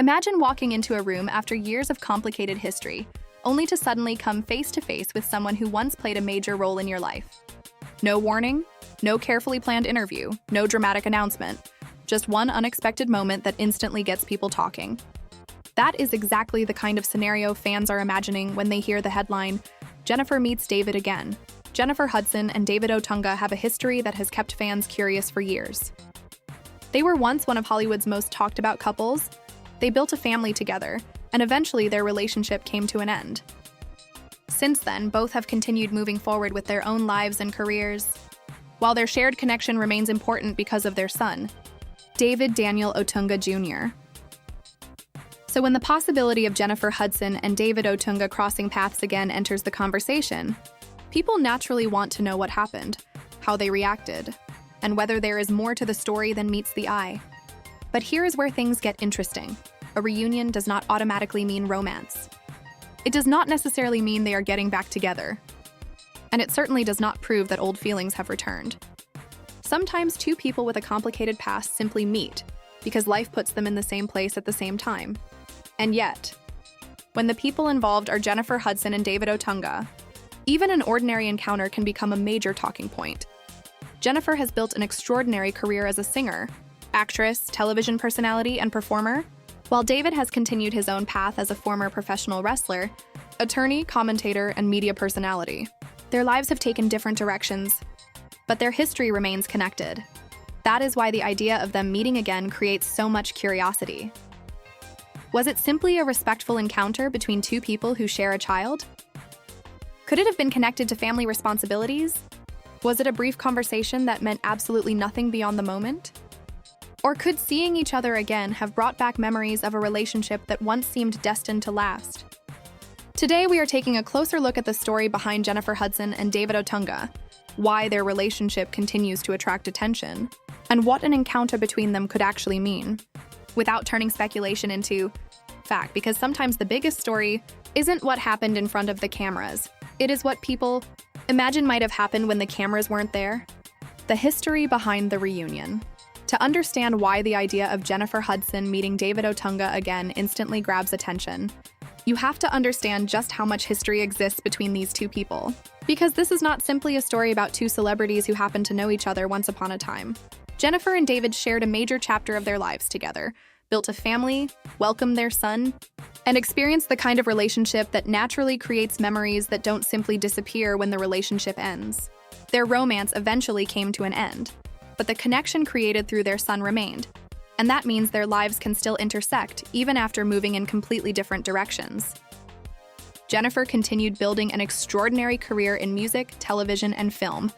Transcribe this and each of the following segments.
Imagine walking into a room after years of complicated history, only to suddenly come face to face with someone who once played a major role in your life. No warning, no carefully planned interview, no dramatic announcement, just one unexpected moment that instantly gets people talking. That is exactly the kind of scenario fans are imagining when they hear the headline, "Jennifer meets David again." Jennifer Hudson and David Otunga have a history that has kept fans curious for years. They were once one of Hollywood's most talked about couples. They built a family together, and eventually their relationship came to an end. Since then, both have continued moving forward with their own lives and careers, while their shared connection remains important because of their son, David Daniel Otunga Jr. So when the possibility of Jennifer Hudson and David Otunga crossing paths again enters the conversation, people naturally want to know what happened, how they reacted, and whether there is more to the story than meets the eye. But here is where things get interesting. A reunion does not automatically mean romance. It does not necessarily mean they are getting back together. And it certainly does not prove that old feelings have returned. Sometimes two people with a complicated past simply meet because life puts them in the same place at the same time. And yet, when the people involved are Jennifer Hudson and David Otunga, even an ordinary encounter can become a major talking point. Jennifer has built an extraordinary career as a singer, actress, television personality, and performer, while David has continued his own path as a former professional wrestler, attorney, commentator, and media personality. Their lives have taken different directions, but their history remains connected. That is why the idea of them meeting again creates so much curiosity. Was it simply a respectful encounter between two people who share a child? Could it have been connected to family responsibilities? Was it a brief conversation that meant absolutely nothing beyond the moment? Or could seeing each other again have brought back memories of a relationship that once seemed destined to last? Today, we are taking a closer look at the story behind Jennifer Hudson and David Otunga, why their relationship continues to attract attention, and what an encounter between them could actually mean, without turning speculation into fact, because sometimes the biggest story isn't what happened in front of the cameras. It is what people imagine might have happened when the cameras weren't there. The history behind the reunion. To understand why the idea of Jennifer Hudson meeting David Otunga again instantly grabs attention, you have to understand just how much history exists between these two people. Because this is not simply a story about two celebrities who happened to know each other once upon a time. Jennifer and David shared a major chapter of their lives together, built a family, welcomed their son, and experienced the kind of relationship that naturally creates memories that don't simply disappear when the relationship ends. Their romance eventually came to an end, but the connection created through their son remained, and that means their lives can still intersect even after moving in completely different directions. Jennifer continued building an extraordinary career in music, television, and film,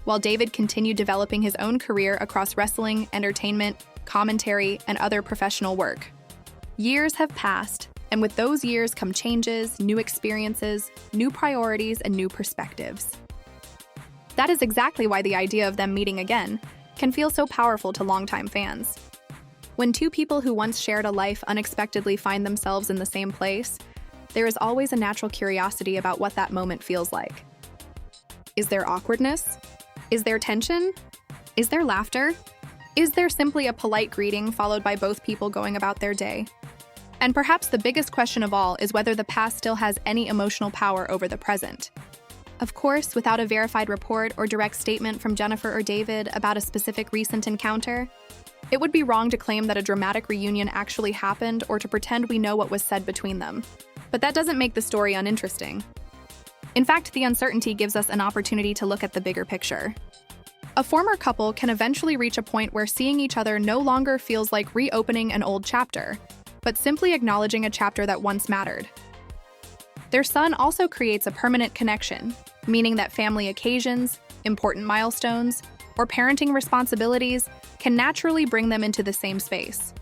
while David continued developing his own career across wrestling, entertainment, commentary, and other professional work. Years have passed, and with those years come changes, new experiences, new priorities, and new perspectives. That is exactly why the idea of them meeting again can feel so powerful to longtime fans. When two people who once shared a life unexpectedly find themselves in the same place, there is always a natural curiosity about what that moment feels like. Is there awkwardness? Is there tension? Is there laughter? Is there simply a polite greeting followed by both people going about their day? And perhaps the biggest question of all is whether the past still has any emotional power over the present. Of course, without a verified report or direct statement from Jennifer or David about a specific recent encounter, it would be wrong to claim that a dramatic reunion actually happened or to pretend we know what was said between them. But that doesn't make the story uninteresting. In fact, the uncertainty gives us an opportunity to look at the bigger picture. A former couple can eventually reach a point where seeing each other no longer feels like reopening an old chapter, but simply acknowledging a chapter that once mattered. Their son also creates a permanent connection, meaning that family occasions, important milestones, or parenting responsibilities can naturally bring them into the same space.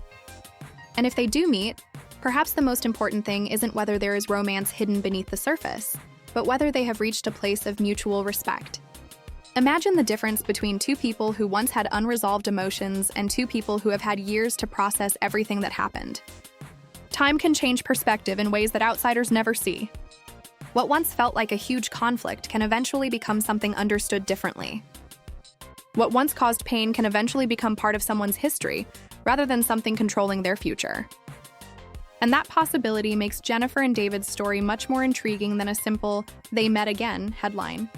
And if they do meet, perhaps the most important thing isn't whether there is romance hidden beneath the surface, but whether they have reached a place of mutual respect. Imagine the difference between two people who once had unresolved emotions and two people who have had years to process everything that happened. Time can change perspective in ways that outsiders never see. What once felt like a huge conflict can eventually become something understood differently. What once caused pain can eventually become part of someone's history, rather than something controlling their future. And that possibility makes Jennifer and David's story much more intriguing than a simple "they met again" headline.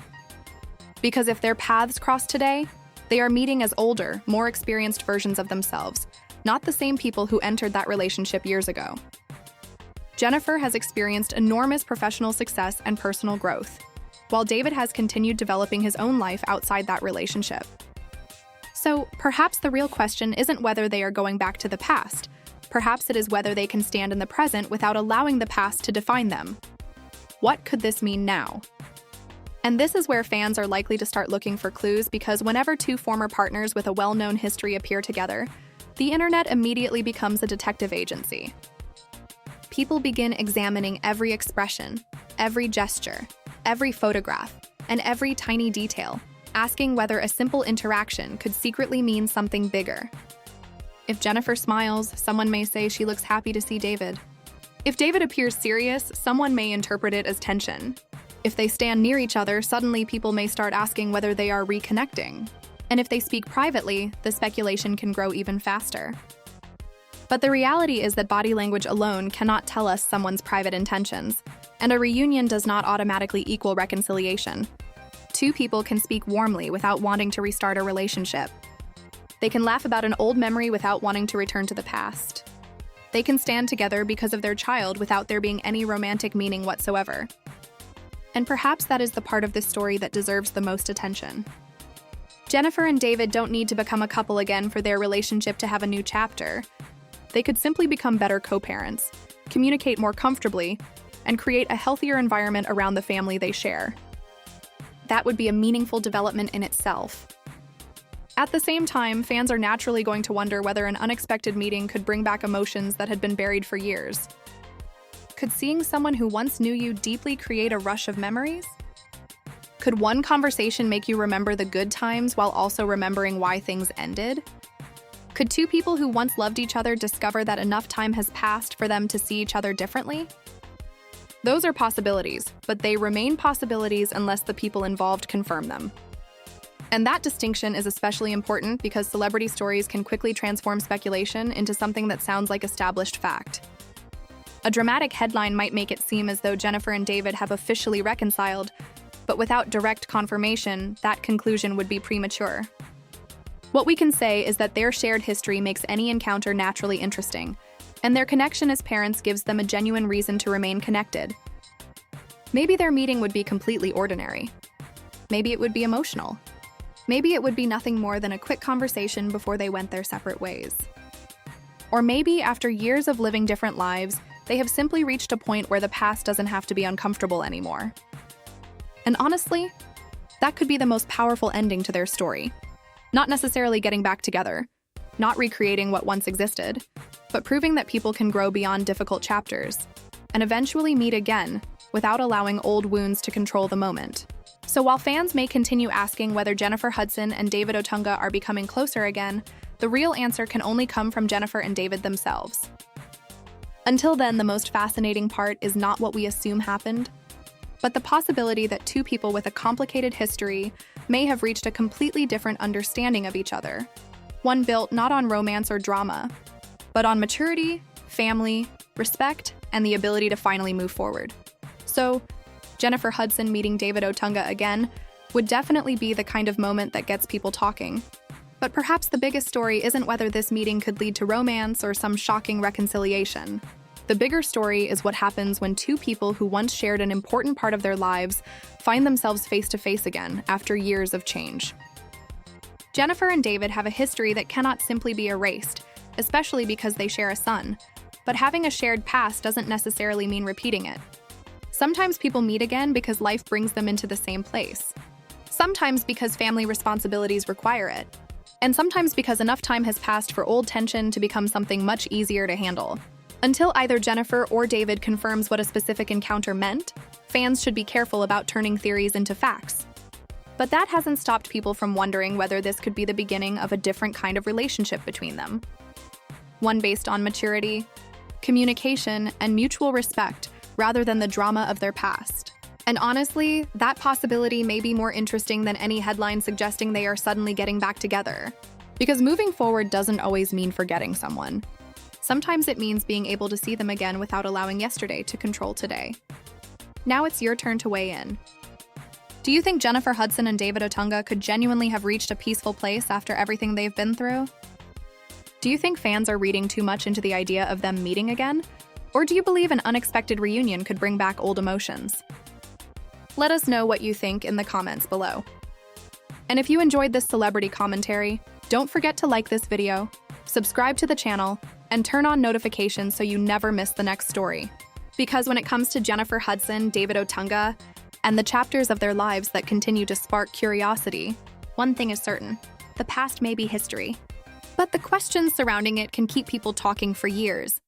Because if their paths cross today, they are meeting as older, more experienced versions of themselves, not the same people who entered that relationship years ago. Jennifer has experienced enormous professional success and personal growth, while David has continued developing his own life outside that relationship. So, perhaps the real question isn't whether they are going back to the past. Perhaps it is whether they can stand in the present without allowing the past to define them. What could this mean now? And this is where fans are likely to start looking for clues, because whenever two former partners with a well-known history appear together, the internet immediately becomes a detective agency. People begin examining every expression, every gesture, every photograph, and every tiny detail, asking whether a simple interaction could secretly mean something bigger. If Jennifer smiles, someone may say she looks happy to see David. If David appears serious, someone may interpret it as tension. If they stand near each other, suddenly people may start asking whether they are reconnecting. And if they speak privately, the speculation can grow even faster. But the reality is that body language alone cannot tell us someone's private intentions, and a reunion does not automatically equal reconciliation. Two people can speak warmly without wanting to restart a relationship. They can laugh about an old memory without wanting to return to the past. They can stand together because of their child without there being any romantic meaning whatsoever. And perhaps that is the part of this story that deserves the most attention. Jennifer and David don't need to become a couple again for their relationship to have a new chapter. They could simply become better co-parents, communicate more comfortably, and create a healthier environment around the family they share. That would be a meaningful development in itself. At the same time, fans are naturally going to wonder whether an unexpected meeting could bring back emotions that had been buried for years. Could seeing someone who once knew you deeply create a rush of memories? Could one conversation make you remember the good times while also remembering why things ended? Could two people who once loved each other discover that enough time has passed for them to see each other differently? Those are possibilities, but they remain possibilities unless the people involved confirm them. And that distinction is especially important because celebrity stories can quickly transform speculation into something that sounds like established fact. A dramatic headline might make it seem as though Jennifer and David have officially reconciled, but without direct confirmation, that conclusion would be premature. What we can say is that their shared history makes any encounter naturally interesting, and their connection as parents gives them a genuine reason to remain connected. Maybe their meeting would be completely ordinary. Maybe it would be emotional. Maybe it would be nothing more than a quick conversation before they went their separate ways. Or maybe after years of living different lives, they have simply reached a point where the past doesn't have to be uncomfortable anymore. And honestly, that could be the most powerful ending to their story. Not necessarily getting back together, not recreating what once existed, but proving that people can grow beyond difficult chapters and eventually meet again without allowing old wounds to control the moment. So while fans may continue asking whether Jennifer Hudson and David Otunga are becoming closer again, the real answer can only come from Jennifer and David themselves. Until then, the most fascinating part is not what we assume happened, but the possibility that two people with a complicated history may have reached a completely different understanding of each other, one built not on romance or drama, but on maturity, family, respect, and the ability to finally move forward. So, Jennifer Hudson meeting David Otunga again would definitely be the kind of moment that gets people talking. But perhaps the biggest story isn't whether this meeting could lead to romance or some shocking reconciliation. The bigger story is what happens when two people who once shared an important part of their lives find themselves face to face again after years of change. Jennifer and David have a history that cannot simply be erased, especially because they share a son. But having a shared past doesn't necessarily mean repeating it. Sometimes people meet again because life brings them into the same place. Sometimes because family responsibilities require it. And sometimes because enough time has passed for old tension to become something much easier to handle. Until either Jennifer or David confirms what a specific encounter meant, fans should be careful about turning theories into facts. But that hasn't stopped people from wondering whether this could be the beginning of a different kind of relationship between them. One based on maturity, communication, and mutual respect rather than the drama of their past. And honestly, that possibility may be more interesting than any headline suggesting they are suddenly getting back together. Because moving forward doesn't always mean forgetting someone. Sometimes it means being able to see them again without allowing yesterday to control today. Now it's your turn to weigh in. Do you think Jennifer Hudson and David Otunga could genuinely have reached a peaceful place after everything they've been through? Do you think fans are reading too much into the idea of them meeting again? Or do you believe an unexpected reunion could bring back old emotions? Let us know what you think in the comments below. And if you enjoyed this celebrity commentary, don't forget to like this video, subscribe to the channel, and turn on notifications so you never miss the next story. Because when it comes to Jennifer Hudson, David Otunga, and the chapters of their lives that continue to spark curiosity, one thing is certain: the past may be history, but the questions surrounding it can keep people talking for years.